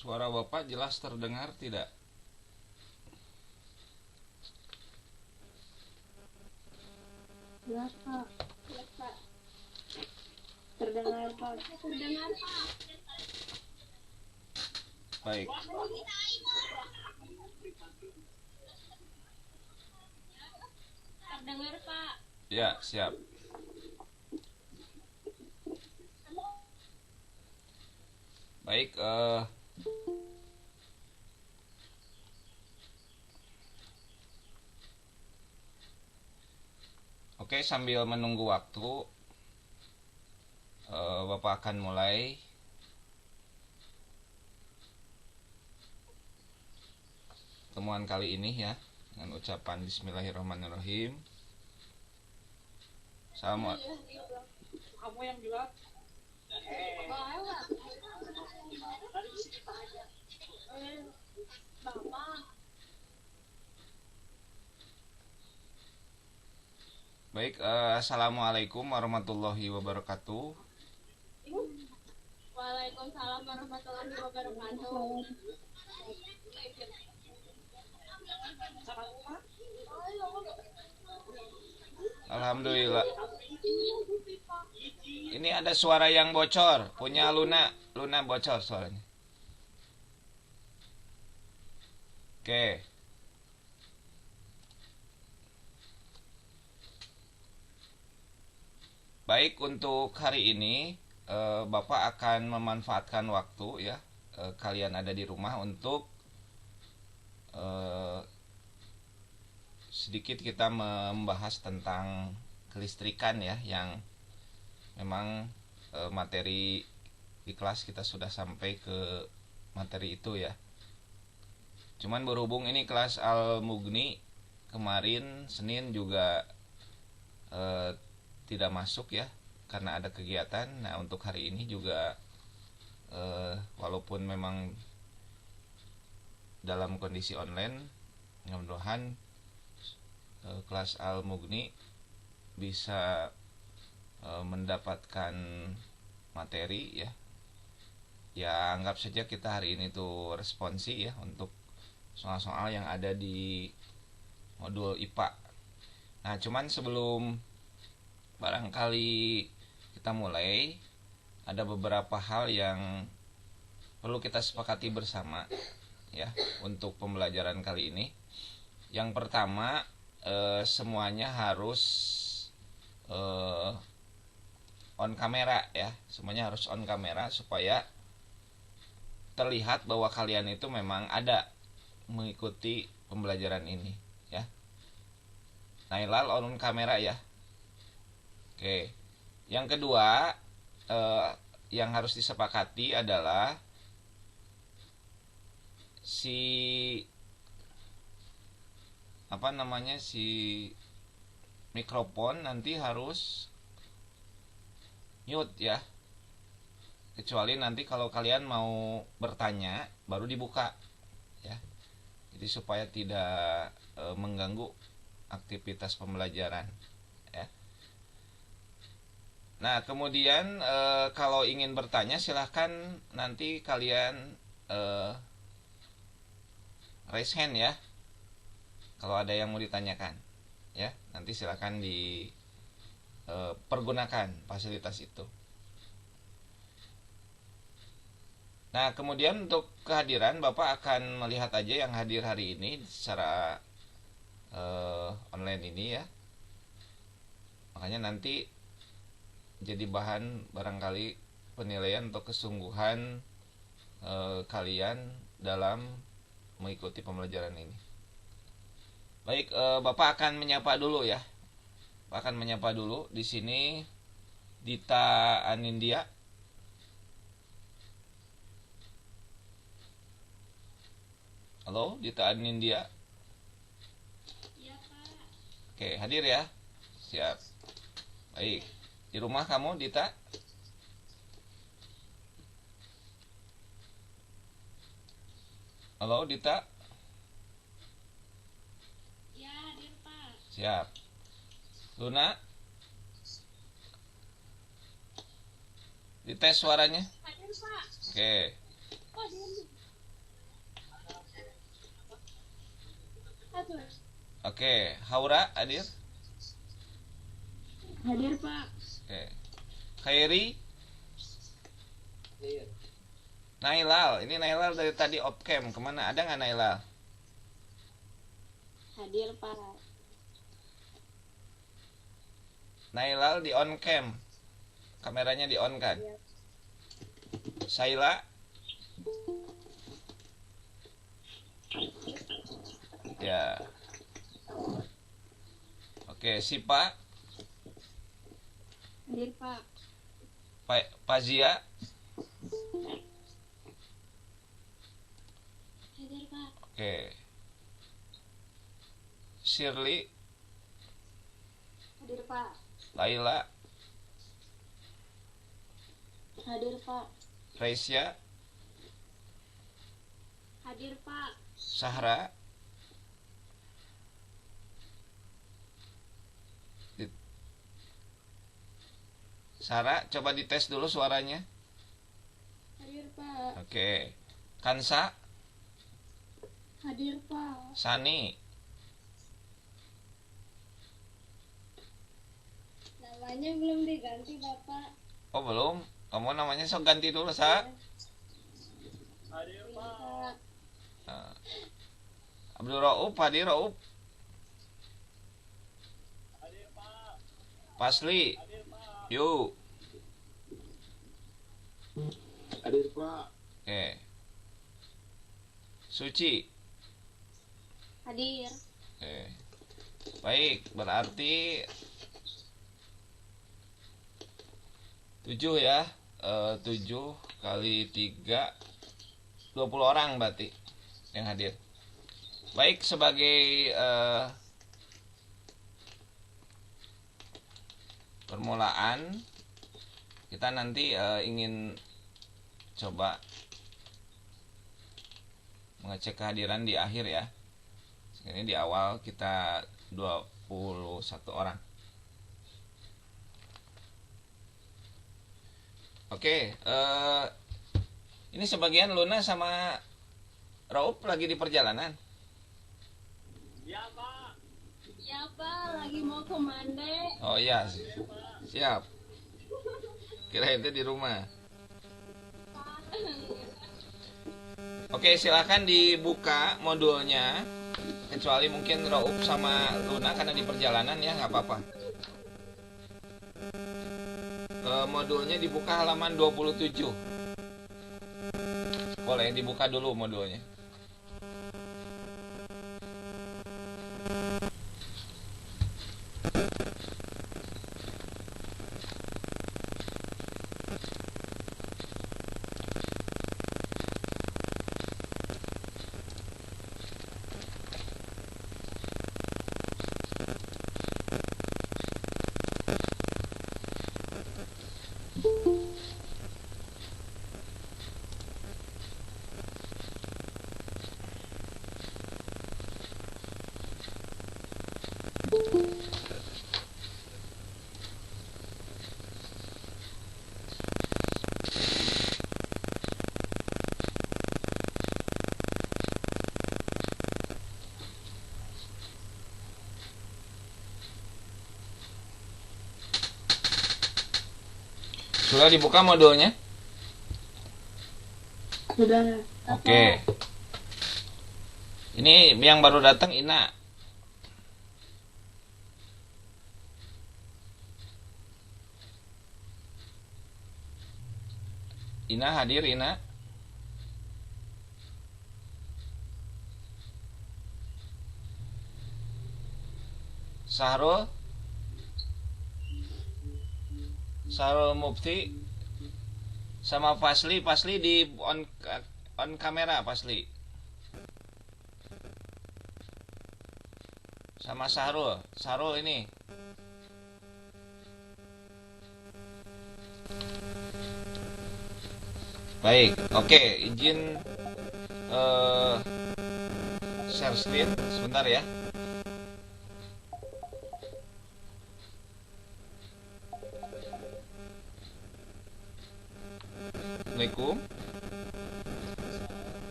Suara Bapak jelas terdengar tidak? Jelas Pak. Jelas Pak. Terdengar Pak. Terdengar Pak. Baik. Terdengar Pak. Ya, siap. Baik, oke, sambil menunggu waktu, Bapak akan mulai temuan kali ini ya dengan ucapan Bismillahirrahmanirrahim. Kamu yang bilang Baik, assalamualaikum warahmatullahi wabarakatuh. Waalaikumsalam warahmatullahi wabarakatuh. Alhamdulillah. Ini ada suara yang bocor, punya Luna. Luna bocor suaranya. Oke. Baik, untuk hari ini Bapak akan memanfaatkan waktu ya, kalian ada di rumah untuk sedikit kita membahas tentang kelistrikan ya, yang memang materi di kelas kita sudah sampai ke materi itu ya. Cuman berhubung ini kelas Al-Mughni, kemarin Senin juga tidak masuk ya karena ada kegiatan. Nah, untuk hari ini juga walaupun memang dalam kondisi online, mudah-mudahan kelas Al-Mughni bisa mendapatkan materi ya. Ya, anggap saja kita hari ini tuh responsi ya untuk soal-soal yang ada di modul IPA. Nah, cuman sebelum barangkali kita mulai, ada beberapa hal yang perlu kita sepakati bersama ya untuk pembelajaran kali ini. Yang pertama, semuanya harus on kamera ya. Semuanya harus on kamera supaya terlihat bahwa kalian itu memang ada mengikuti pembelajaran ini ya. Nailal on kamera ya. Oke. Yang kedua, yang harus disepakati adalah si mikrofon nanti harus mute ya, kecuali nanti kalau kalian mau bertanya baru dibuka ya, jadi supaya tidak mengganggu aktivitas pembelajaran ya. Nah, kemudian kalau ingin bertanya silahkan nanti kalian raise hand ya kalau ada yang mau ditanyakan ya. Nanti silahkan pergunakan fasilitas itu. Nah, kemudian untuk kehadiran Bapak akan melihat aja yang hadir hari ini secara online ini ya. Makanya nanti jadi bahan barangkali penilaian untuk kesungguhan kalian dalam mengikuti pembelajaran ini. Baik, Bapak akan menyapa dulu ya. Bapak akan menyapa dulu. Di sini Dita Anindya. Halo, Dita Anindya. Iya Pak. Oke, hadir ya. Siap. Baik. Di rumah kamu, Dita? Halo, Dita. Ya, hadir Pak. Siap. Luna? Dites suaranya? Hadir Pak. Oke. Oh, hadir. Atur. Oke, Haura hadir. Hadir, Pak. Oke. Khairi, Iya. Nailal. Ini Nailal dari tadi off cam. Kemana? Ada nggak Nailal? Hadir, Pak. Nailal di on cam. Kameranya di on kan? Saila. Ya. Oke, Sipa, Hadir, Pak. Pazia, Hadir, Pak. oke. Shirley, Hadir, Pak. Laila, Hadir, Pak. Raisya, Hadir, Pak. Sahra. Sarah, coba dites dulu suaranya. Hadir, Pak. Oke. Kansa, Hadir, Pak. Sani, Namanya belum diganti, Bapak. oh belum. Kamu namanya sok ganti dulu, Sa. Hadir, Iya, Pak. Pak. Nah. Abdul Rauf, Hadir Rauf, Hadir, Pak. Pasli, Hadir, Pak. yuk. Hadir, Pak. Oke. Suci. Hadir. Oke. Baik, berarti 7 ya. 7 kali 3 20 orang berarti yang hadir. Baik, sebagai permulaan kita nanti ingin coba mengecek kehadiran di akhir ya. Ini di awal kita 21 orang. Oke, ini sebagian Luna sama Raup lagi di perjalanan. Ya, Pak. Ya, Pak. Lagi mau ke Mande. Oh iya, siap. Kira itu di rumah. Oke, silakan dibuka modulnya. Kecuali mungkin Raup sama Luna karena di perjalanan ya, nggak apa-apa. Modulnya dibuka halaman 27. Boleh dibuka dulu modulnya. Sudah dibuka modulnya? Sudah. Oke. Ini yang baru datang Ina. Ina hadir, Ina. Sahrul. Sahrul Mufti sama Fasli di on kamera Fasli. Sama Sahrul ini. Baik, oke, izin share screen sebentar ya. Assalamualaikum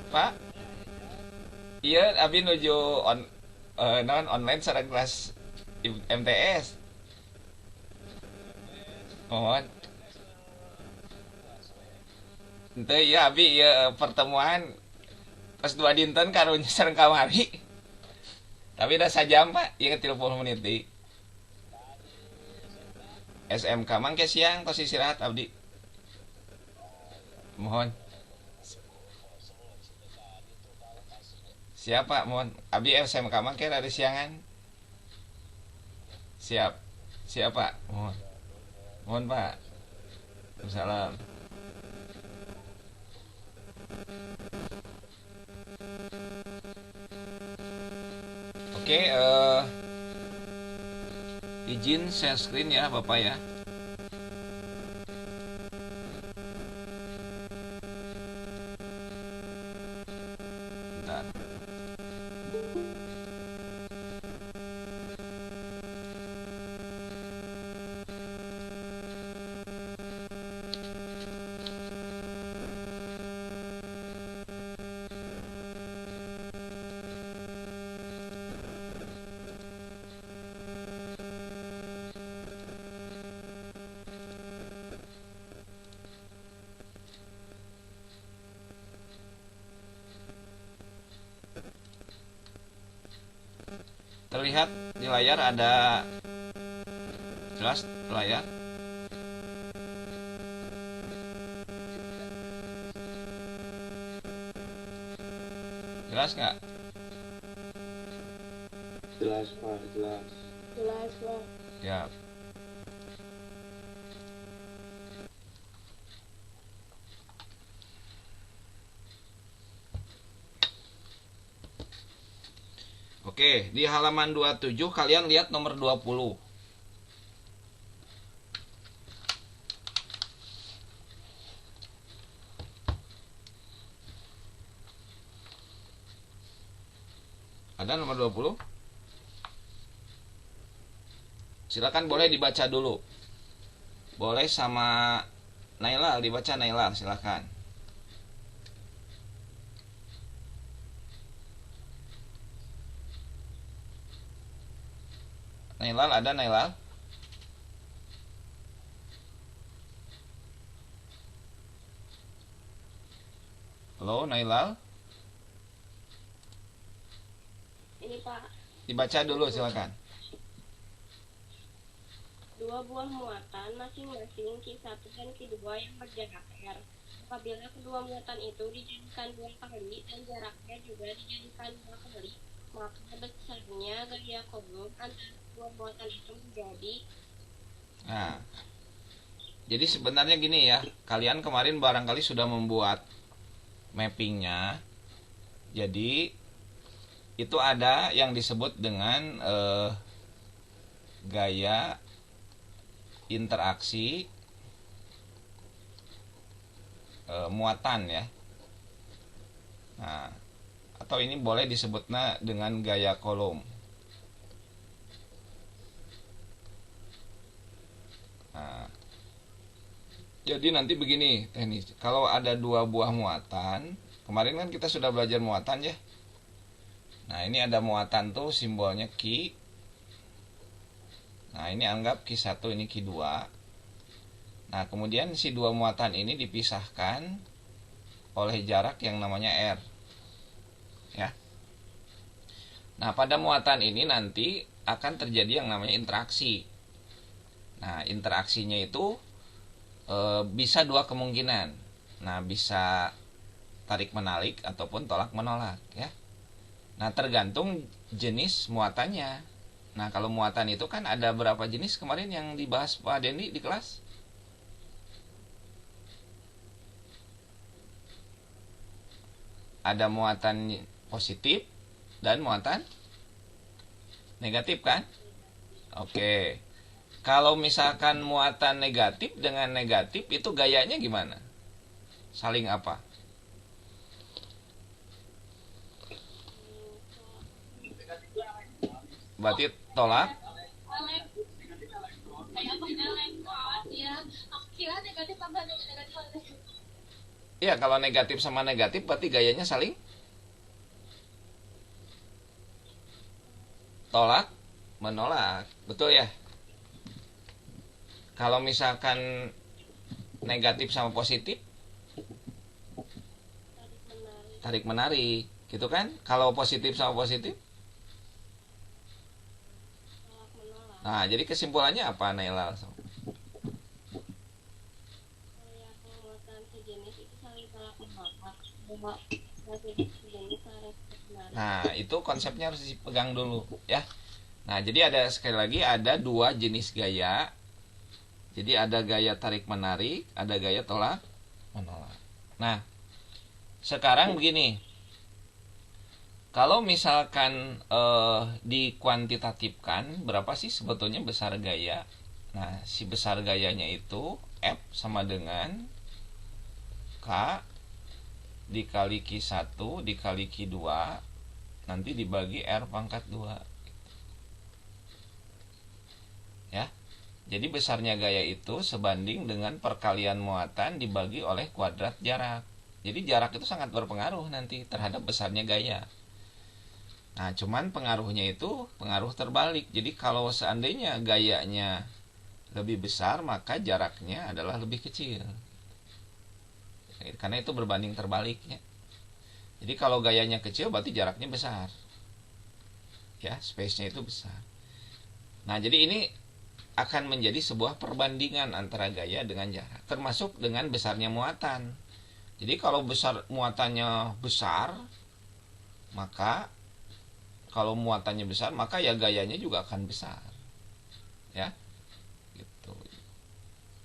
Pak. Iya, abi nuju on non online sareng kelas MTS. Mohon. Ente ya abi ya pertemuan pas 2 dinten karunya sareng kamari. Tapi udah sajam pak, ya 30 menit di SMK mangke siang tos istirahat abdi. Mohon. Siapa mohon abdi SMK mangke dari siangan. Siap. Siapa? Mohon. Mohon pak. Salam. Oke, izin share screen ya Bapak ya. Bentar. Terlihat di layar ada jelas layar. Jelas nggak? Jelas Pak, jelas. Jelas Pak. Ya. Oke, di halaman 27 kalian lihat nomor 20. Ada nomor 20? Silakan boleh dibaca dulu. Boleh sama Nailal dibaca Nailal, silakan. Nailal ada Nailal? Halo Nailal? Ini Pak, Dibaca dulu silakan. 2 buah muatan masing-masing Q1 dan Q2 yang berjarak R. Apabila kedua muatan itu dijadikan 2 kali dan jaraknya juga dijadikan 2 kali, maka besarnya gaya kolom antara dua muatan itu menjadi. Nah, jadi sebenarnya gini ya, kalian kemarin barangkali sudah membuat mappingnya. Jadi itu ada yang disebut dengan gaya interaksi muatan ya. Nah, atau ini boleh disebutnya dengan gaya kolom. Nah, jadi nanti begini teknis. Kalau ada 2 buah muatan, kemarin kan kita sudah belajar muatan ya. Nah ini ada muatan tuh simbolnya Q. Nah ini anggap Q1 ini Q2. Nah kemudian si 2 muatan ini dipisahkan oleh jarak yang namanya R ya. Nah pada muatan ini nanti akan terjadi yang namanya interaksi. Nah interaksinya itu bisa 2 kemungkinan. Nah bisa tarik menarik ataupun tolak menolak ya. Nah tergantung jenis muatannya. Nah kalau muatan itu kan ada berapa jenis kemarin yang dibahas Pak Dendi di kelas? Ada muatan positif dan muatan negatif kan? Oke. Kalau misalkan muatan negatif dengan negatif itu gayanya gimana? Saling apa? Berarti tolak. Iya, kalau negatif sama negatif berarti gayanya saling tolak menolak, betul ya? Kalau misalkan negatif sama positif, tarik menarik, gitu kan? Kalau positif sama positif, nah jadi kesimpulannya apa, Nailal? Nah itu konsepnya harus dipegang dulu ya. Nah jadi ada, sekali lagi ada dua jenis gaya. Jadi ada gaya tarik menarik, ada gaya tolak menolak. Nah sekarang begini, kalau misalkan dikuantitatifkan berapa sih sebetulnya besar gaya? Nah si besar gayanya itu F sama dengan K dikali Q1 dikali Q2 nanti dibagi R pangkat 2 ya. Jadi besarnya gaya itu sebanding dengan perkalian muatan dibagi oleh kuadrat jarak. Jadi jarak itu sangat berpengaruh nanti terhadap besarnya gaya. Nah cuman pengaruhnya itu pengaruh terbalik. Jadi kalau seandainya gayanya lebih besar maka jaraknya adalah lebih kecil, karena itu berbanding terbaliknya. Jadi kalau gayanya kecil berarti jaraknya besar ya, space-nya itu besar. Nah jadi ini akan menjadi sebuah perbandingan antara gaya dengan jarak, termasuk dengan besarnya muatan. Jadi kalau besar muatannya besar, maka kalau muatannya besar maka ya gayanya juga akan besar ya gitu.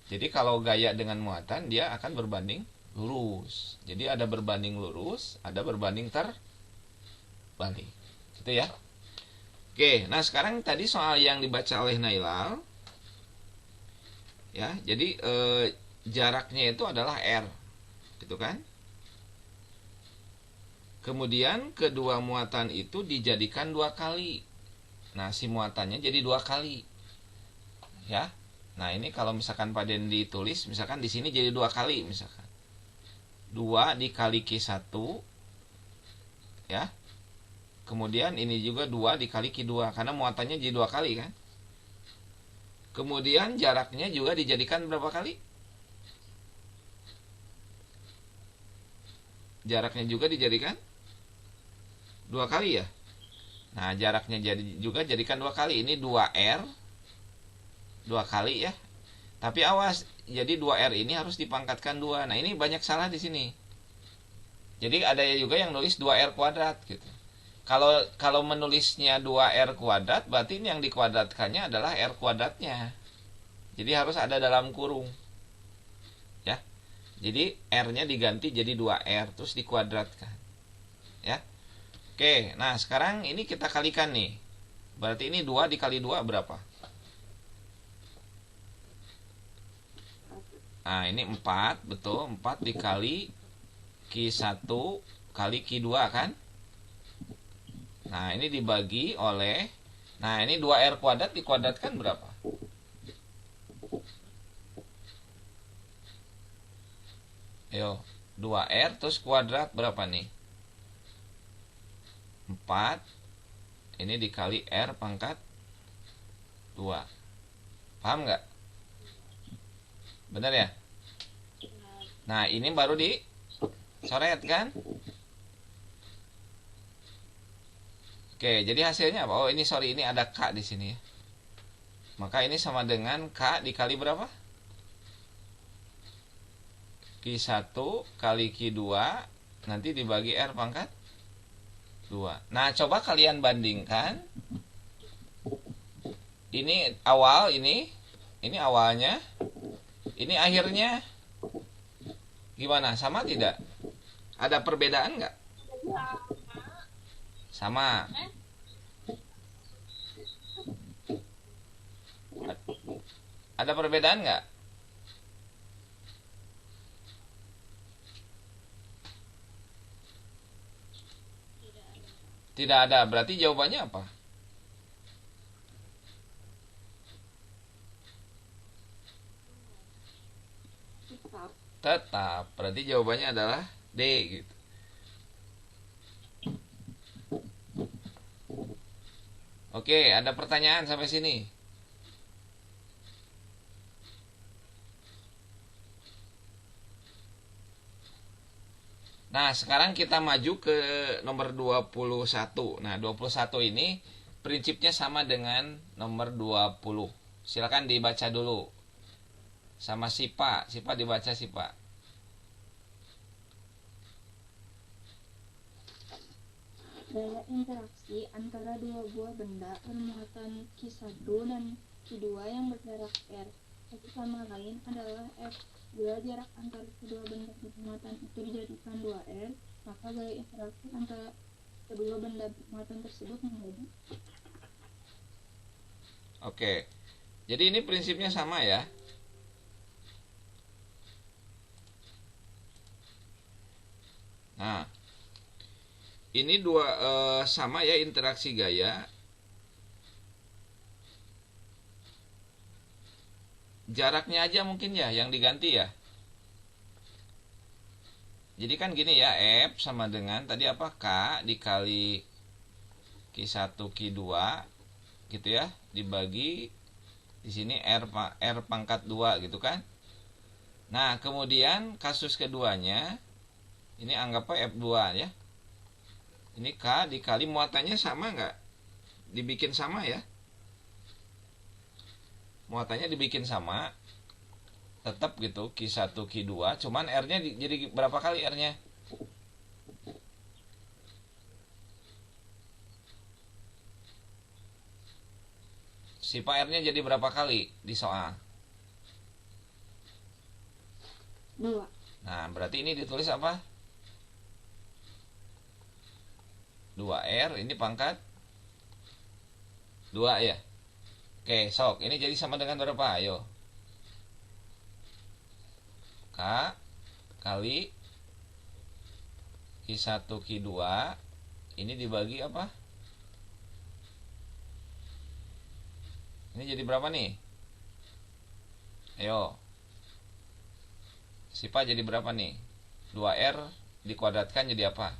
Jadi kalau gaya dengan muatan dia akan berbanding lurus. Jadi ada berbanding lurus, ada berbanding terbalik gitu ya. Oke, nah sekarang tadi soal yang dibaca oleh Nailal ya, jadi jaraknya itu adalah R gitu kan. Kemudian kedua muatan itu dijadikan 2 kali. Nah si muatannya jadi 2 kali ya. Nah ini kalau misalkan Paden ditulis, misalkan di sini jadi 2 kali, misalkan 2 dikali Q1 ya. Kemudian ini juga 2 dikali Q2, karena muatannya jadi 2 kali kan. Kemudian jaraknya juga dijadikan berapa kali? Jaraknya juga dijadikan 2 kali ya. Nah jaraknya juga jadikan 2 kali. Ini 2R 2 kali ya. Tapi awas, jadi 2R ini harus dipangkatkan 2. Nah ini banyak salah di sini. Jadi ada juga yang nulis 2R kuadrat gitu. Kalau menulisnya 2R kuadrat, berarti ini yang dikuadratkannya adalah R kuadratnya. Jadi harus ada dalam kurung ya. Jadi R-nya diganti jadi 2R terus dikuadratkan ya. Oke, nah sekarang ini kita kalikan nih. Berarti ini 2 dikali 2 berapa? Nah ini 4, betul, 4 dikali Q1 kali Q2 kan. Nah ini dibagi oleh, nah ini 2R kuadrat dikuadratkan berapa? Ayo 2R terus kuadrat berapa nih? 4. Ini dikali R pangkat 2. Paham nggak? Bener ya? Nah ini baru dicoret kan? Oke, jadi hasilnya apa? Oh ini sorry, ini ada K di sini ya. Maka ini sama dengan K dikali berapa? Q1 kali Q2 nanti dibagi R pangkat 2. Nah coba kalian bandingkan. Ini awal, ini awalnya, ini akhirnya. Gimana? Sama tidak? Ada perbedaan nggak? Sama. Ada perbedaan nggak? Tidak ada. Berarti jawabannya apa? Tetap. Berarti jawabannya adalah D gitu. Oke, ada pertanyaan sampai sini? Nah, sekarang kita maju ke nomor 21. Nah, 21 ini prinsipnya sama dengan nomor 20. Silakan dibaca dulu. Sama Sipa. Sipa dibaca Sipa. Daya interaksi antara dua buah benda bermuatan Q1 dan Q2 yang berjarak R satu sama lain adalah F. Bila jarak antara kedua benda bermuatan itu dijadikan 2R, maka gaya interaksi antara kedua benda bermuatan tersebut menjadi. Oke. Jadi ini prinsipnya sama ya. Nah, ini dua sama ya interaksi gaya. Jaraknya aja mungkin ya yang diganti ya. Jadi kan gini ya, F sama dengan tadi apa? K dikali Q1 Q2 gitu ya, dibagi di sini R pangkat 2 gitu kan. Nah, kemudian kasus keduanya ini anggapnya F2 ya. Ini K dikali muatannya sama nggak? Dibikin sama ya. Muatannya dibikin sama. Tetap gitu Q1 Q2, cuman R-nya jadi berapa kali R-nya? Sipa R-nya jadi berapa kali di soal? 2. Nah, berarti ini ditulis apa? 2R, ini pangkat 2 ya. Oke, sok. Ini jadi sama dengan berapa? Ayo. K kali Q1 Q2 ini dibagi apa? Ini jadi berapa nih? Ayo. Sipa jadi berapa nih? 2R dikuadratkan jadi apa?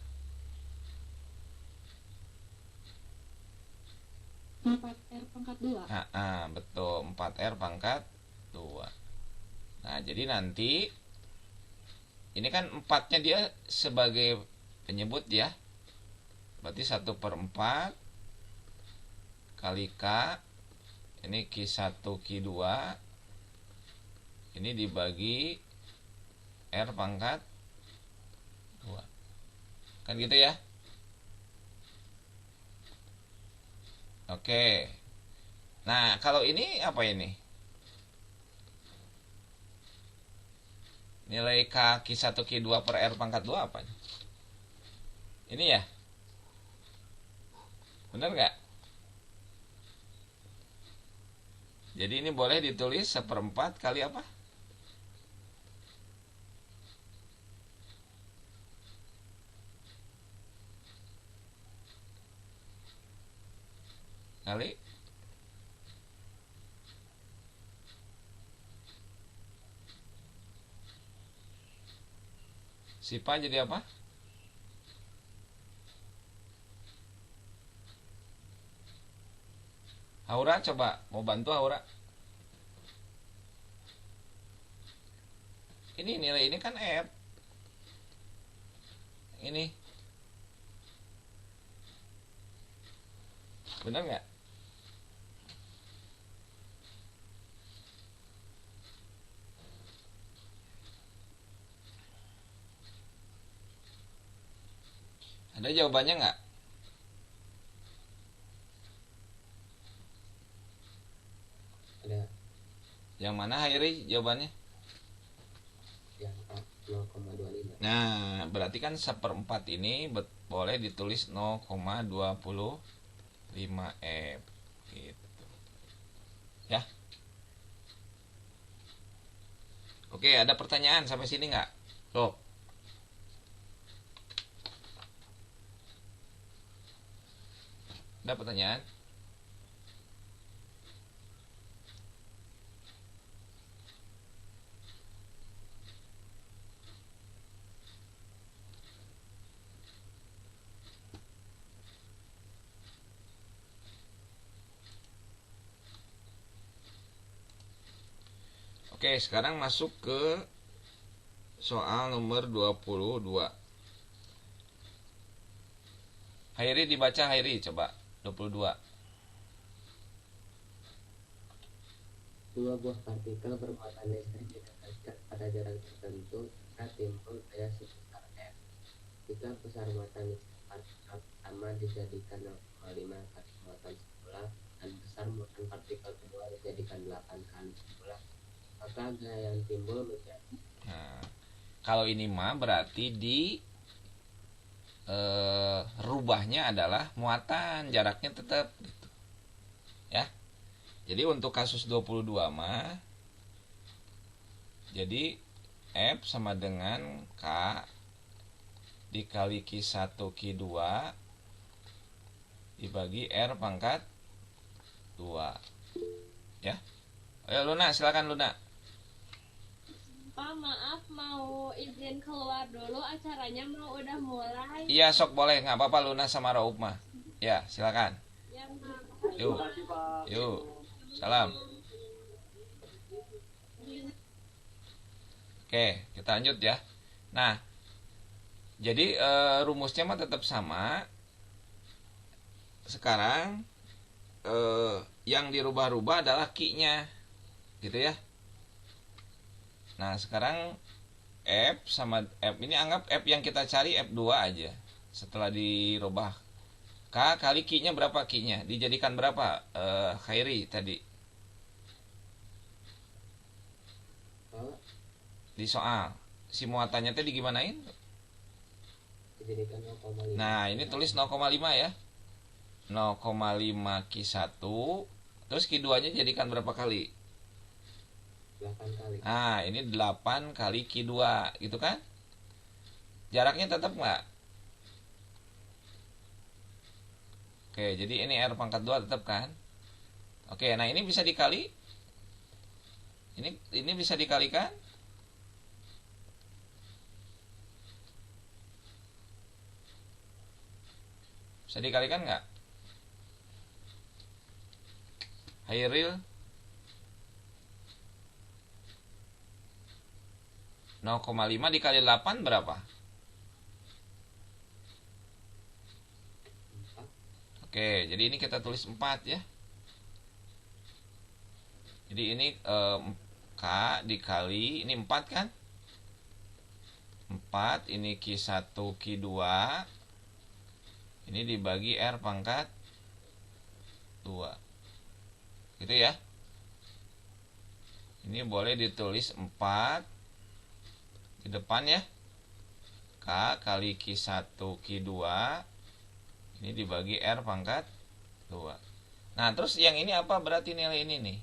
4R pangkat 2. Betul, 4R pangkat 2. Nah, jadi nanti ini kan 4-nya dia sebagai penyebut ya. Berarti 1/4 kali K, ini Q1 Q2, ini dibagi R pangkat 2. Kan gitu ya. Oke. Nah, kalau ini apa ini? Nilai K Q1 Q2 per R pangkat 2 apa? Ini ya? Benar nggak? Jadi ini boleh ditulis 1/4 kali apa? Kali Sipa jadi apa? Aura coba, mau bantu Aura? Ini nilai ini kan F. Ini. Benar nggak? Ada jawabannya nggak? Ada Yang mana Hairi jawabannya? yang 0,25. Nah, berarti kan 1/4 ini boleh ditulis 0,25 F gitu. Ya. Oke, ada pertanyaan sampai sini nggak? Loh. Ada pertanyaan? Oke, sekarang masuk ke soal nomor 22. Hairi dibaca, Hairi coba 22. Dua buah partikel bermuatan listrik didekatkan pada jarak tertentu maka timbul gaya sebesar F. Jika besar muatan listrik partikel pertama dijadikan 0,5 kali muatan semula dan besar muatan partikel kedua dijadikan 8 kali semula, maka gaya yang timbul menjadi. Nah, kalau ini mah berarti di rubahnya adalah muatan, jaraknya tetap gitu. Ya. Jadi untuk kasus 22 mah jadi F sama dengan K dikali Q1 Q2 dibagi R pangkat 2. Ya. Ayo Luna, silakan Luna. Pak, maaf mau izin keluar dulu, acaranya mau udah mulai. Iya, sok boleh, nggak apa-apa Luna sama Raup mah. Ya, silakan. Ya, Yuk. Yuk. Salam. Oke, kita lanjut ya. Nah, jadi rumusnya mah tetap sama. Sekarang yang dirubah-rubah adalah Q-nya. Gitu ya. Nah, sekarang F sama F ini anggap F yang kita cari F2 aja. Setelah dirubah K kali Q-nya berapa Q-nya? Dijadikan berapa? Khairi tadi. Di soal. Si muatannya tadi gimanain? Dijadikan 0,5. Nah, ini tulis 0,5 ya. 0,5 Q1. Terus Q2-nya jadikan berapa kali? 8 kali. Nah, ini 8 kali Q2 gitu kan? Jaraknya tetap nggak? Oke, jadi ini R pangkat 2 tetap kan? Oke, nah ini bisa dikali. Ini bisa dikalikan? Bisa dikalikan nggak? Hairil 0,5 dikali 8 berapa? Oke, jadi ini kita tulis 4 ya. Jadi ini K dikali, ini 4 kan? 4, ini Q1, Q2. Ini dibagi R pangkat 2. Gitu ya. Ini boleh ditulis 4 di depan ya. K kali Q1 Q2 ini dibagi R pangkat 2. Nah terus yang ini apa berarti nilai ini nih?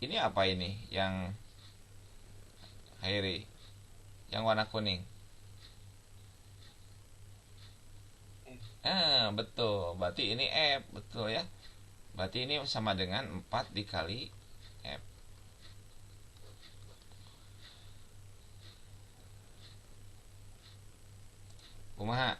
Ini apa ini yang Hairi, yang warna kuning? Betul, berarti ini F. Betul ya. Berarti ini sama dengan 4 dikali F. Kumaha?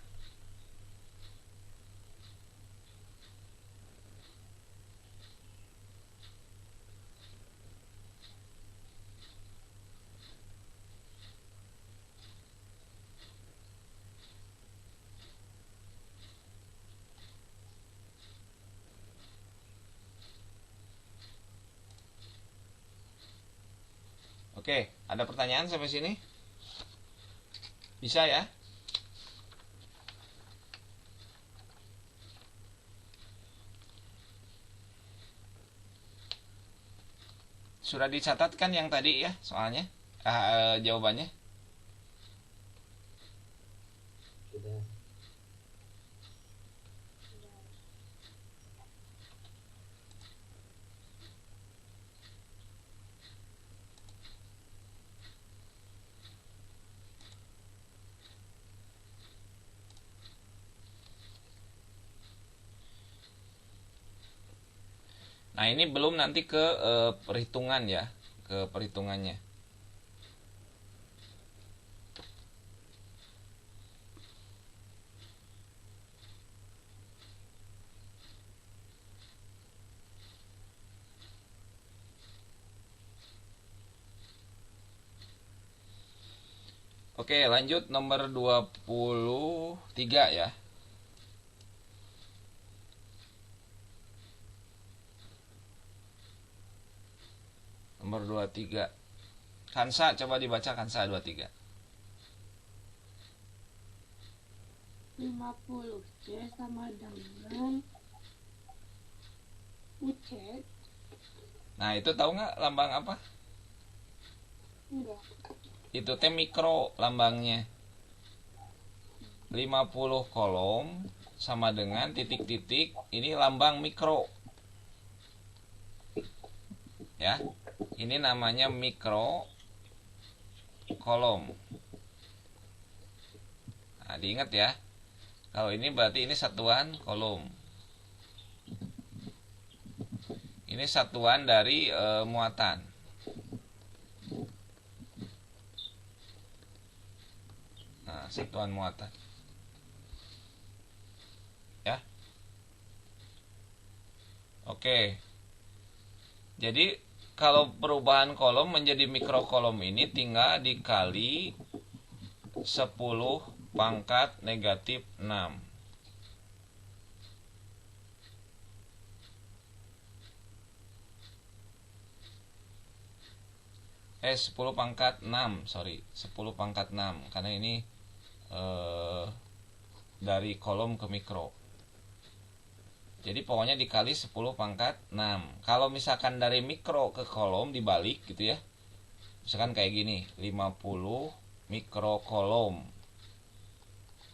Oke, ada pertanyaan sampai sini? Bisa ya? Sudah dicatatkan yang tadi ya soalnya? Jawabannya? Sudah. Nah ini belum nanti ke perhitungan ya, ke perhitungannya. Oke, lanjut nomor 23 ya. Nomor 23. Kansa, coba dibaca Kansa 23. 50C sama dengan UC. Nah, itu tahu nggak lambang apa? Enggak. Itu teh mikro lambangnya. 50 kolom sama dengan titik-titik, ini lambang mikro. Ya. Ini namanya mikro kolom. Nah, diingat ya. Kalau ini berarti ini satuan kolom. Ini satuan dari muatan. Nah, satuan muatan. Ya. Oke. Jadi kalau perubahan kolom menjadi mikrokolom ini tinggal dikali 10 pangkat negatif 6. 10 pangkat 6, sorry, 10 pangkat 6 karena ini dari kolom ke mikro. Jadi pokoknya dikali 10 pangkat 6. Kalau misalkan dari mikro ke kolom dibalik gitu ya. Misalkan kayak gini, 50 mikrokolom.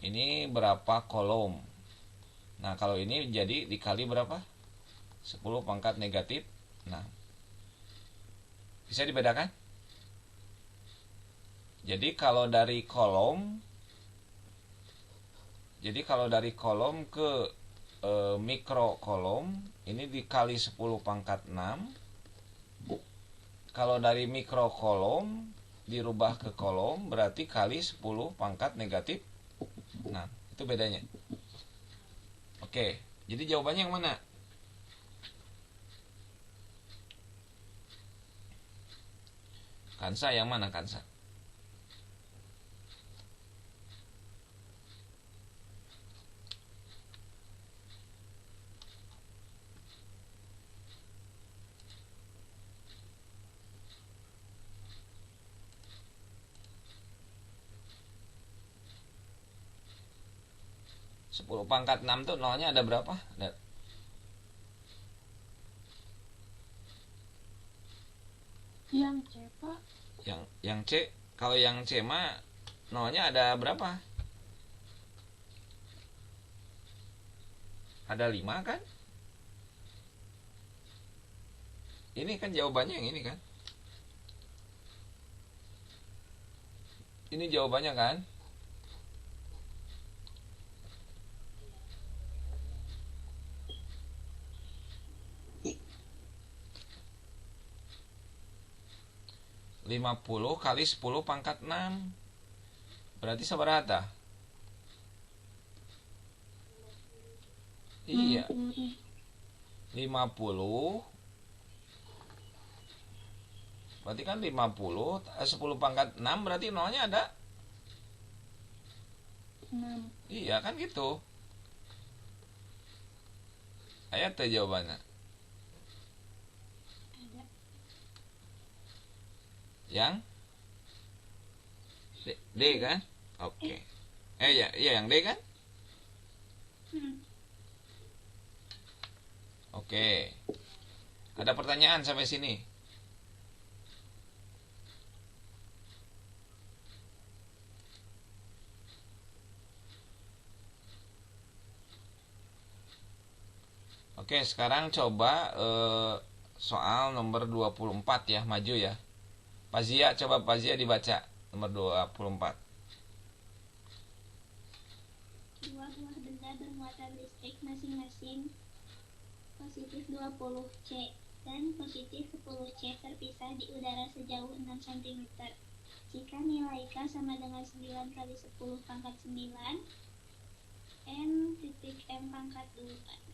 Ini berapa kolom? Nah, kalau ini jadi dikali berapa? 10 pangkat negatif 6. Bisa dibedakan? Jadi kalau dari kolom ke mikrokolom ini dikali 10 pangkat 6. Kalau dari mikrokolom dirubah ke kolom berarti kali 10 pangkat negatif 6. Itu bedanya. Oke, jadi jawabannya yang mana? Kansa yang mana Kansa? Sepuluh pangkat 6 tuh nolnya ada berapa? Yang C, Pak. Yang C, kalau yang C mah nolnya ada berapa? Ada 5 kan? Ini kan jawabannya yang ini kan? Ini jawabannya kan? Lima puluh kali 10 pangkat 6 berarti seberapa? Iya, 50 berarti kan 50 10 pangkat 6 berarti nolnya ada 6. Iya kan gitu. Ayat tuh jawabannya. Ada. Yang D kan? Oke. Ya, iya yang D kan? Oke. Ada pertanyaan sampai sini? Oke, sekarang coba soal nomor 24 ya, maju ya. Pazia, coba Pazia dibaca nomor 24. Dua buah benda bermuatan listrik masing-masing positif 20 C dan positif 10 C terpisah di udara sejauh 6 cm. Jika nilai K sama dengan 9 kali 10 pangkat 9 N titik M pangkat 2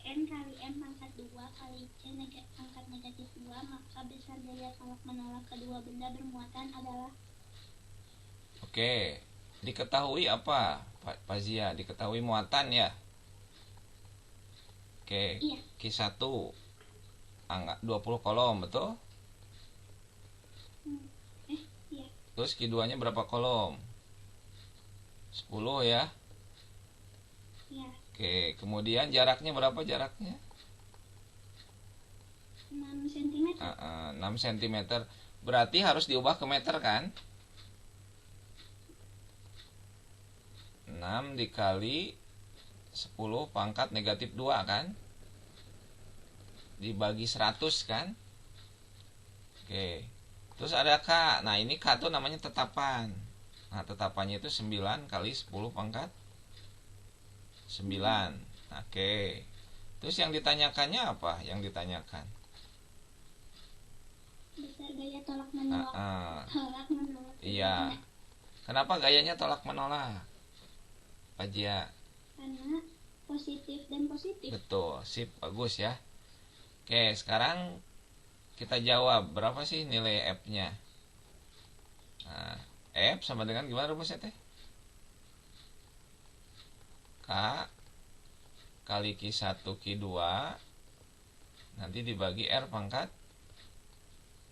N kali M pangkat 2 kali C pangkat negatif 2, maka besar daya tolak menolak kedua benda bermuatan adalah. Oke, diketahui apa Pak Zia? Diketahui muatan ya. Oke, Iya. Q1 angka 20 kolom, betul? Iya. Terus Q2 nya berapa kolom? 10 ya. Iya. Oke, kemudian jaraknya berapa jaraknya? 6 cm. 6 cm. Berarti harus diubah ke meter kan? 6 dikali 10 pangkat negatif 2 kan? Dibagi 100 kan? Oke. Terus ada K. Nah, ini K itu namanya tetapan. Nah, tetapannya itu 9 kali 10 pangkat 9. Oke. Terus yang ditanyakannya apa? Yang ditanyakan? Besar gaya tolak menolak. Tolak menolak. Iya. Kenapa gayanya tolak menolak? Pak Jia. Karena positif dan positif. Betul, sip, bagus ya. Oke, sekarang kita jawab berapa sih nilai F-nya? Nah, F sama dengan gimana rumusnya teh? K kali Q1 Q2 nanti dibagi R pangkat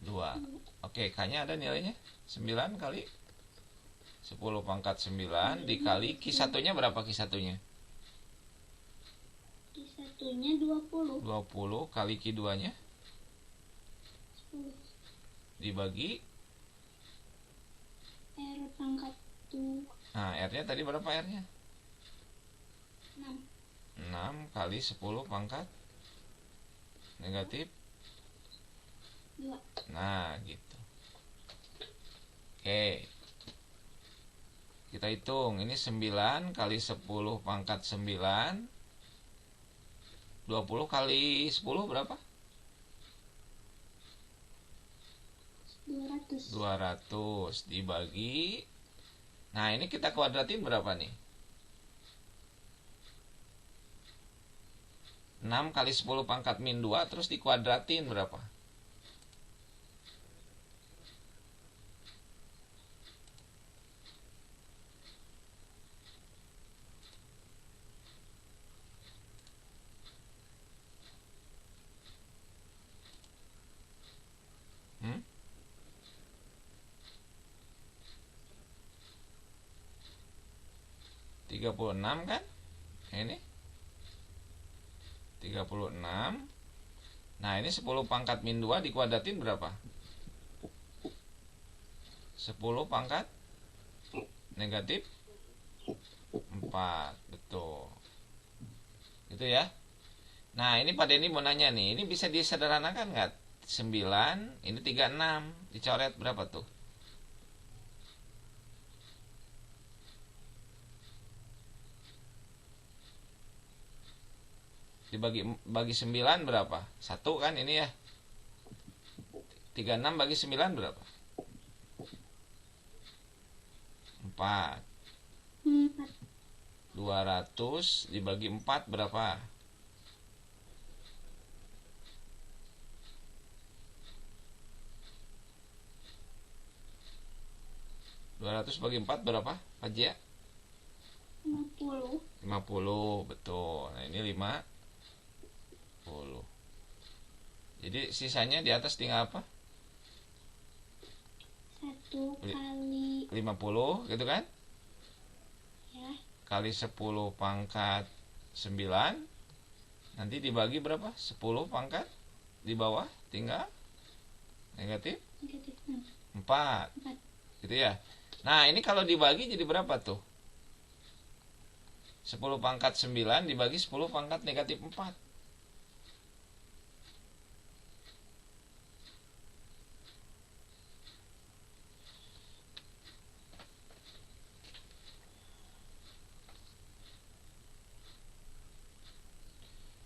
2. Oke, K-nya ada nilainya 9 kali 10 pangkat 9 dikali Q1-nya berapa Q1-nya? Q1-nya 20. 20 kali Q2-nya 10. dibagi R pangkat 2. Nah, R-nya tadi berapa R-nya? 6. 6 kali 10 pangkat negatif 2. Nah, gitu. Oke. Kita hitung. Ini 9 kali 10 pangkat 9. 20 kali 10 berapa? 200. 200 dibagi. Nah, ini kita kuadratin berapa nih? 6 kali 10 pangkat min 2 terus dikuadratin berapa? Hmm? 36 kan? Ini 36. Nah, ini 10 pangkat min 2 dikuadratin berapa? 10 pangkat negatif 4. Betul. Gitu ya. Nah, ini Pak Denny mau nanya nih. Ini bisa disederhanakan nggak? 9, ini 36. Dicoret berapa tuh? Dibagi 9 berapa? 1 kan ini ya. 36 bagi 9 berapa? 4. 200 dibagi 4 berapa? 200 bagi 4 berapa? Pak Jia? 50. 50, betul. Nah, ini 50. Jadi sisanya di atas tinggal apa? 1 kali 50 gitu kan? ya. Kali 10 pangkat 9. Nanti dibagi berapa? 10 pangkat di bawah tinggal negatif Negatif 4. 4. Gitu ya. Nah, ini kalau dibagi jadi berapa tuh? 10 pangkat 9 dibagi 10 pangkat negatif 4.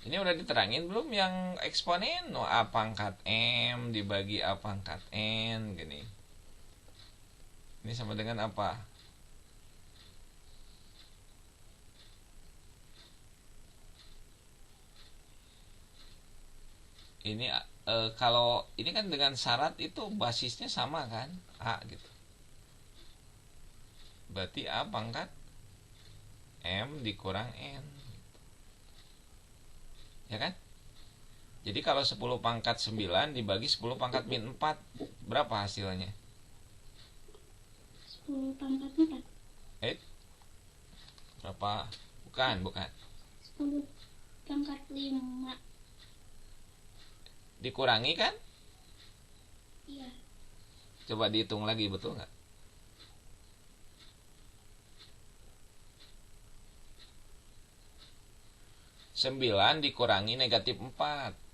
Ini udah diterangin belum yang eksponen? No, A pangkat M dibagi A pangkat N gini. Ini sama dengan apa? Ini kalau ini kan dengan syarat itu basisnya sama kan? A gitu. berarti A pangkat M dikurang N, ya kan? Jadi kalau 10 pangkat 9 dibagi 10 pangkat min 4, berapa hasilnya? 10 pangkat 4. Berapa? Bukan 10 pangkat 5. Dikurangi kan? Iya. Coba dihitung lagi, betul nggak? Sembilan dikurangi negatif 4.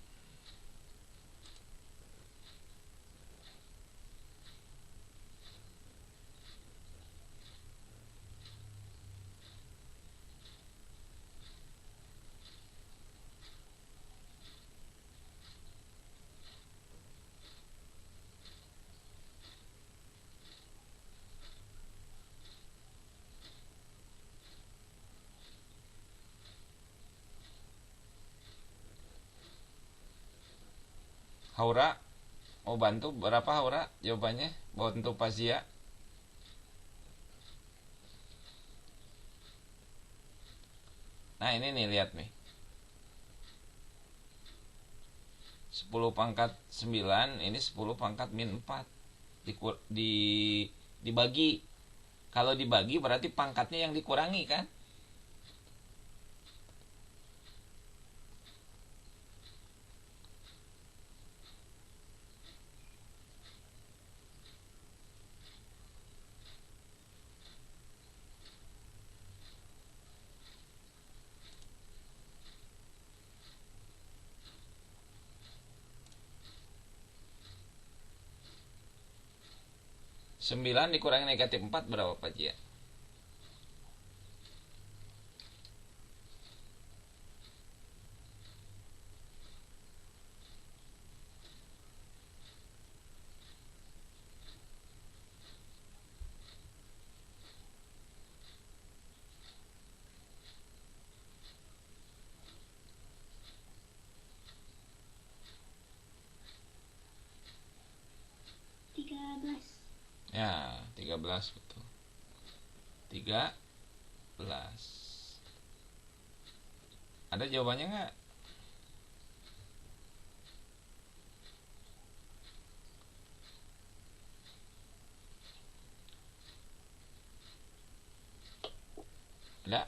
Haura mau bantu berapa Haura jawabannya? Bantu Fazia. Nah ini nih, lihat nih, 10 pangkat 9 ini 10 pangkat min 4 dibagi. Kalau dibagi berarti pangkatnya yang dikurangi kan? Sembilan dikurangi negatif 4 berapa Pak Jia? Ya, 13 betul. 13. Ada jawabannya nggak? Ada?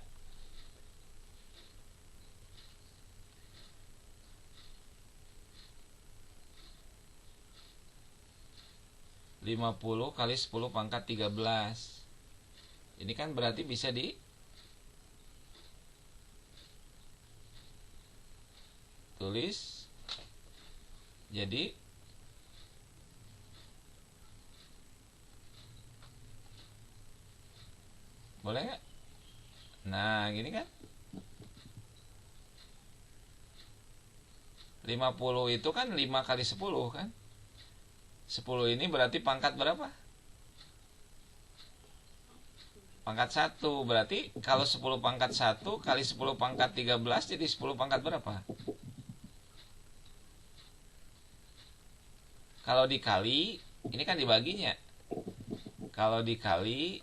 Lima puluh kali 10 pangkat 13. Ini kan berarti bisa ditulis jadi boleh nggak? Nah gini kan, 50 itu kan 5 kali 10 kan. 10 ini berarti pangkat berapa? Pangkat 1. Berarti kalau 10 pangkat 1 kali 10 pangkat 13 jadi 10 pangkat berapa? Kalau dikali, ini kan dibaginya. Kalau dikali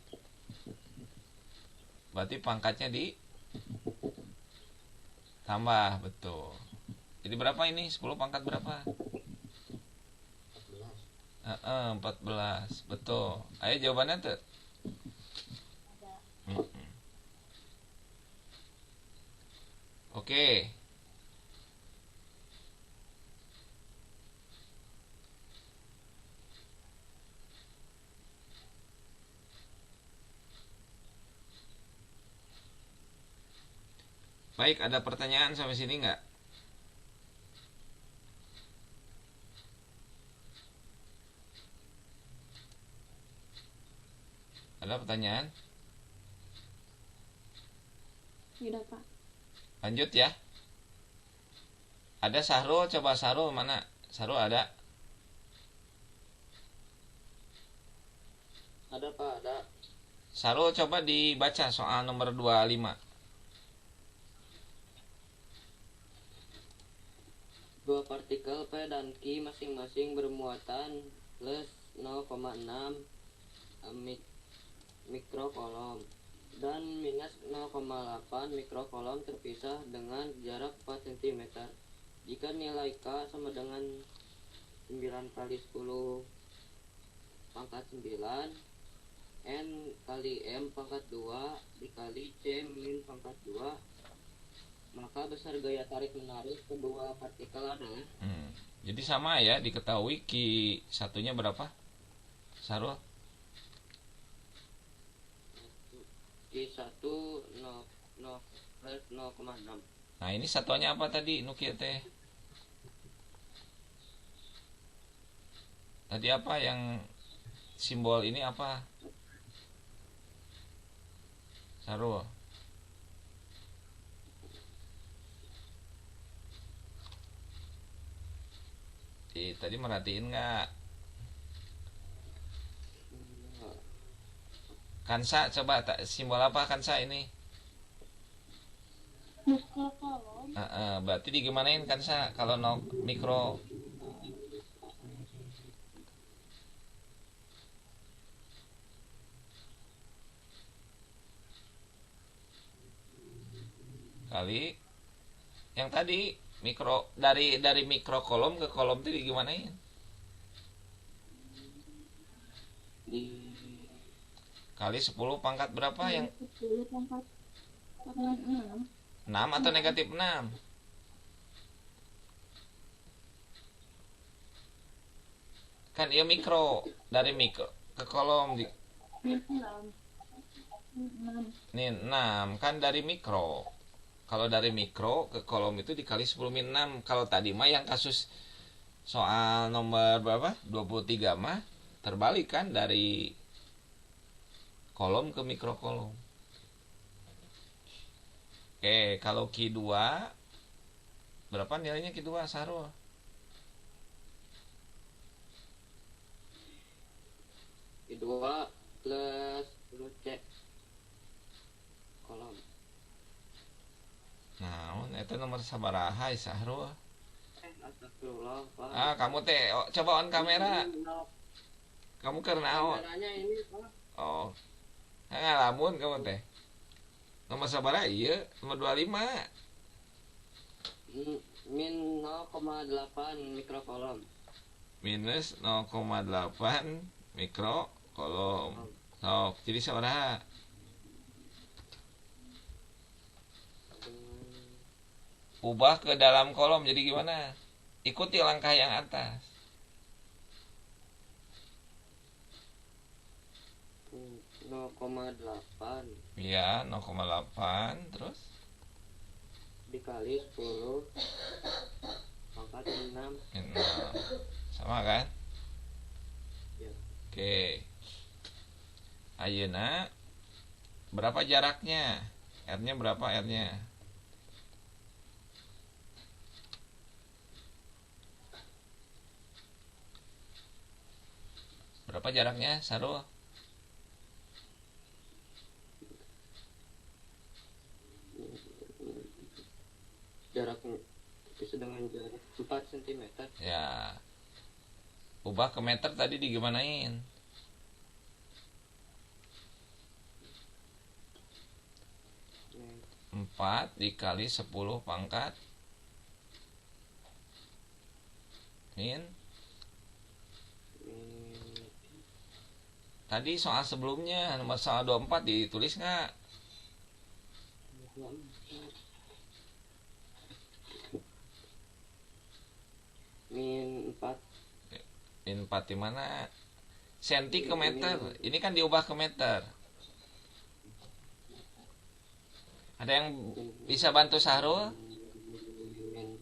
berarti pangkatnya ditambah, betul. Jadi berapa ini? 10 pangkat berapa? 14. Betul. Ayo jawabannya tuh. Oke. Baik, ada pertanyaan sampai sini nggak? Ada pertanyaan? Tidak, Pak. Lanjut ya. Ada Sahrul, coba Sahrul mana? Sahrul ada? Ada Pak, ada. Sahrul coba dibaca soal nomor 25. Dua partikel P dan Q masing-masing bermuatan plus 0,6 mikrokolom dan minus 0,8 mikrokolom terpisah dengan jarak 4 cm. Jika nilai K sama dengan 9 kali 10 pangkat 9 N kali M pangkat 2 dikali C min pangkat 2, maka besar gaya tarik menarik kedua partikel adalah Jadi sama ya, diketahui Q satunya berapa Sarul? Q1 plus 0,6. Nah ini satuannya apa tadi Nukia teh? Tadi apa yang simbol ini apa? Sarul. Tadi merhatiin nggak? Kansa coba simbol apa Kansa ini? Mikrokolom. Berarti digimanain Kansa kalau mikro? Kali yang tadi mikro dari mikrokolom ke kolom itu gimanain? Kali 10 pangkat berapa yang 10 pangkat 6. 6 atau negatif 6? Kan iya mikro, dari mikro ke kolom di Min 6. nih 6 kan dari mikro. Kalau dari mikro ke kolom itu dikali 10 min 6. Kalau tadi mah yang kasus soal nomor berapa? 23 mah terbalik kan, dari kolom ke mikrokolom. Oke, kalau Q2 berapa nilainya Q2 Sarul? Q2 plus C kolom. Nah, itu nomor sabaraha Sarul? Astagfirullah, Pak. Kamu teh coba on kamera. Kamu karena Kameranya ini, Pak. ngalamun kamu teh. Nomor sabaraha iya, nomor 25. Min 0,8 mikrokolom. Minus 0,8 mikrokolom. Sok, jadi sabaraha? Ubah ke dalam kolom jadi gimana? Ikuti langkah yang atas. 0,8 Ya, 0,8 terus dikali 10 pangkat 6. 6. Sama kan? Ya. Oke. Ayeuna berapa jaraknya? R-nya berapa R-nya? Berapa jaraknya, Sarul? Jaraknya itu dengan jarak 4 cm. Ya. Ubah ke meter tadi digimanain? Nih, 4 dikali 10 pangkat min. Tadi soal sebelumnya nomor soal 24 ditulis nggak? min 4 Min 4 di mana? Senti ke meter. Ini kan diubah ke meter. Ada yang bisa bantu Sahrul? min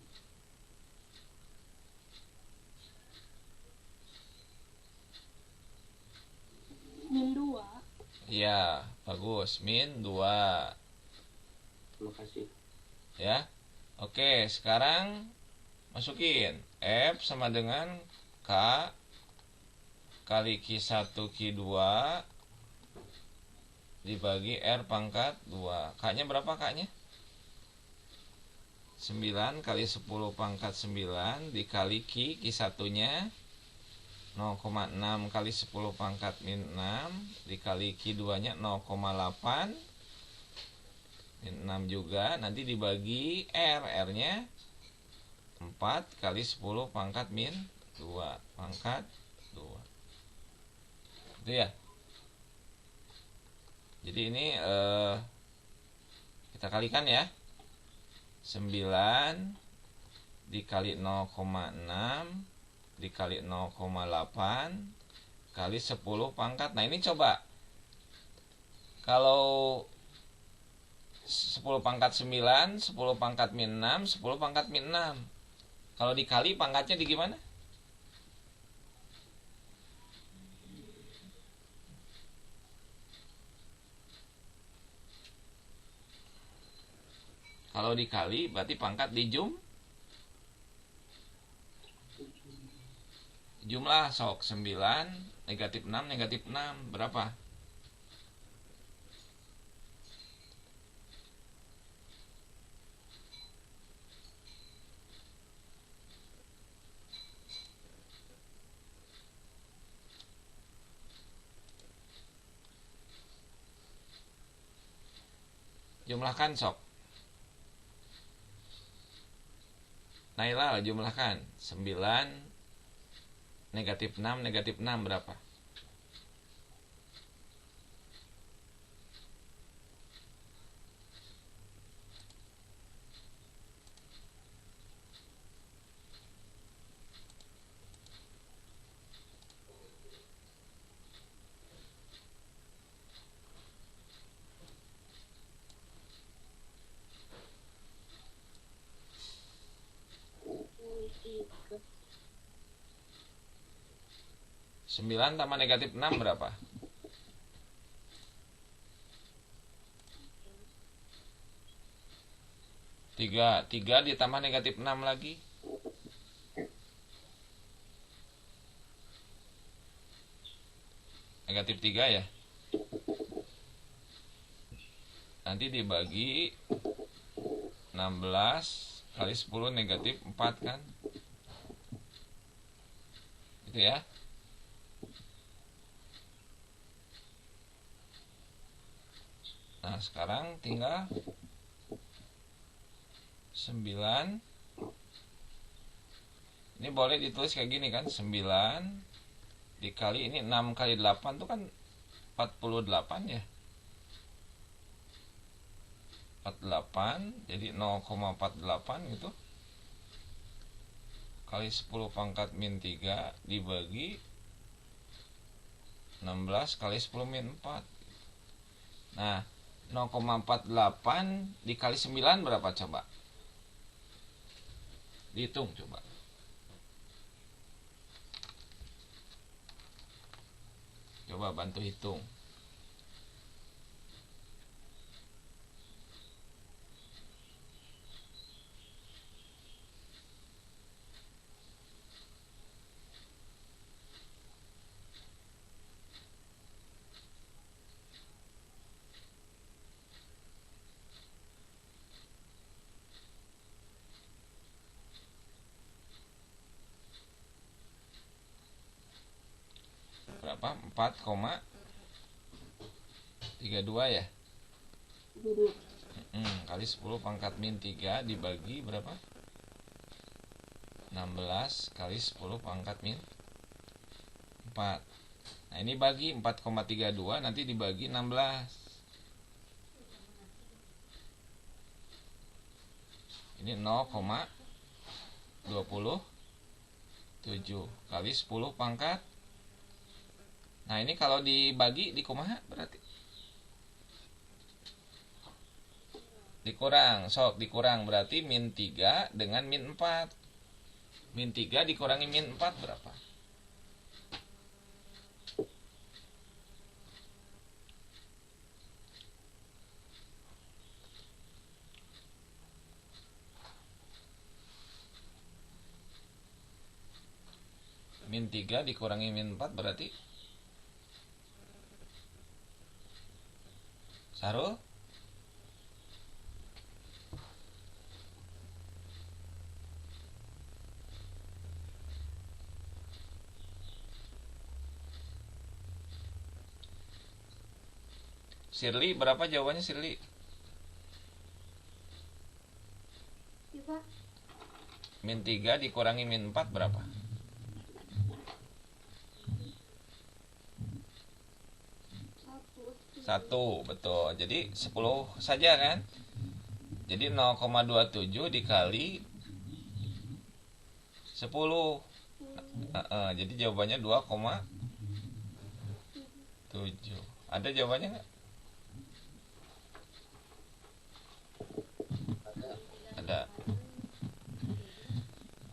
Min 2. Iya, bagus. Min 2. terima kasih. Ya. Oke, sekarang masukin F sama dengan K kali Q1 Q2 dibagi R pangkat 2. K-nya berapa K-nya? 9 kali 10 pangkat 9 dikali Q1-nya 0,6 kali 10 pangkat min 6 dikali Q2 nya 0,8 min 6 juga, nanti dibagi R nya 4 kali 10 pangkat min 2 pangkat 2 itu ya. Jadi ini kita kalikan ya, 9 dikali 0,6 dikali 0,8 kali 10 pangkat. Nah ini coba, kalau 10 pangkat 9, 10 pangkat min 6, 10 pangkat min 6, kalau dikali pangkatnya di gimana? Kalau dikali berarti pangkat jumlah sok 9 negatif 6 negatif 6 berapa? Jumlahkan sok. Naila jumlahkan 9 negatif 6 negatif 6 berapa? Tiga. 9 tambah negatif 6 berapa? 3 ditambah negatif 6 lagi. Negatif 3 ya. Nanti dibagi 16 kali 10 negatif 4 kan. Gitu ya. Nah sekarang tinggal 9. Ini boleh ditulis kayak gini kan, 9 dikali ini 6 kali 8 itu kan 48 ya, 48 jadi 0,48 gitu kali 10 pangkat min 3 dibagi 16 kali 10 min 4. Nah 0,48 dikali 9 berapa coba? Dihitung coba. Coba bantu hitung. Berapa? 4,32 ya? Kali 10 pangkat min 3 dibagi berapa? 16 kali 10 pangkat min 4. Nah ini bagi 4,32 nanti dibagi 16. Ini 0,27 kali 10 pangkat. Nah ini kalau dibagi di kumaha berarti? Dikurang, sok dikurang berarti min 3 dengan min 4. Min 3 dikurangi min 4 berapa? Min 3 dikurangi min 4 berarti Sarul? Shirley, berapa jawabannya Shirley? Ya Pak. Min 3 dikurangi min 4 berapa? 1, betul. Jadi 10 saja kan? Jadi 0,27 dikali 10. Jadi jawabannya 2,7. Ada jawabannya nggak? Ada.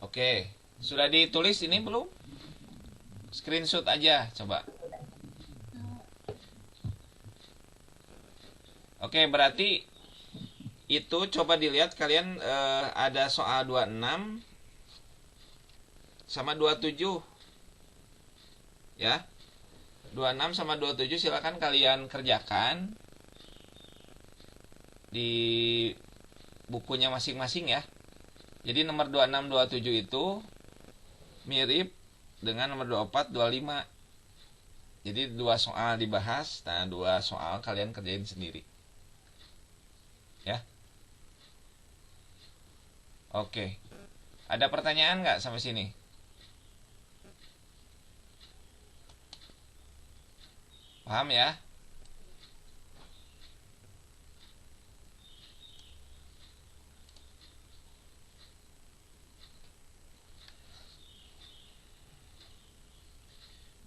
Oke, sudah ditulis ini belum? Screenshot aja, coba. Oke, berarti itu coba dilihat kalian ada soal 26 sama 27. Ya. 26 sama 27 silakan kalian kerjakan di bukunya masing-masing ya. Jadi nomor 26 27 itu mirip dengan nomor 24 25. Jadi 2 soal dibahas, nah 2 soal kalian kerjain sendiri. Ya. Oke. Ada pertanyaan nggak sampai sini? Paham ya?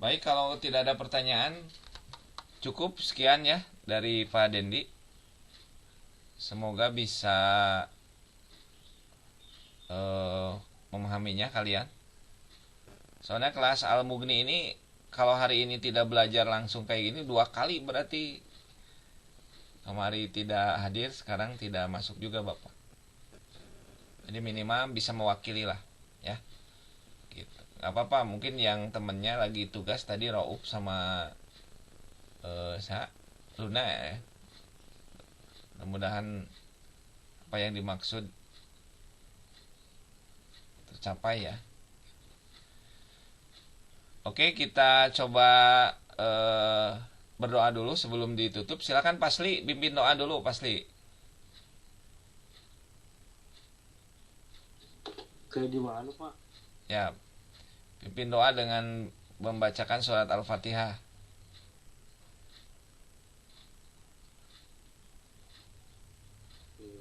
Baik, kalau tidak ada pertanyaan, cukup sekian ya dari Pak Dendi. Semoga bisa memahaminya kalian. Soalnya kelas Al-Mughni ini kalau hari ini tidak belajar langsung kayak gini 2 kali berarti kemarin tidak hadir, sekarang tidak masuk juga Bapak. Jadi minimal bisa mewakili lah ya. Gitu. Gak apa-apa, mungkin yang temennya lagi tugas tadi Rauf sama Luna ya. Mudah-mudahan apa yang dimaksud tercapai ya. Oke, kita coba berdoa dulu sebelum ditutup. Silakan Pasli, pimpin doa dulu Pasli. Kayak gimana Pak? Ya, pimpin doa dengan membacakan surat Al-Fatihah.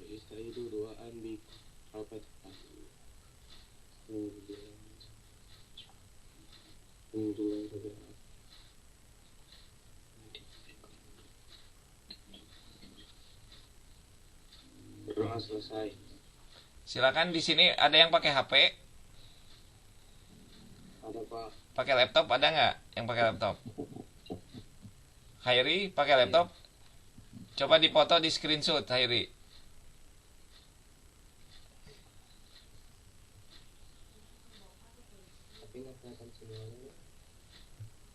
Istaizu doaan bi Al-Fatihah. Doa selesai. Silakan, di sini ada yang pakai HP? Ada Pak. Pakai laptop ada nggak? Yang pakai laptop? Khairi pakai laptop? Coba dipoto di screenshot Khairi. Tapi nggak kelihatan semuanya.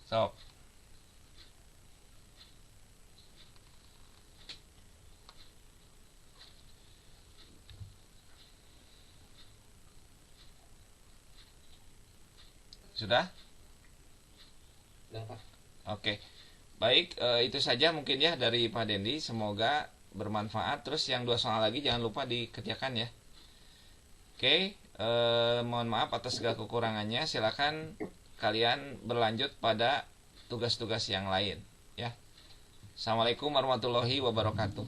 Sok. Sudah? Udah Pak. Oke. Baik, itu saja mungkin ya dari Pak Dendi. Semoga bermanfaat. Terus yang 2 soal lagi jangan lupa dikerjakan ya. Oke, mohon maaf atas segala kekurangannya. Silakan kalian berlanjut pada tugas-tugas yang lain ya. Assalamualaikum warahmatullahi wabarakatuh.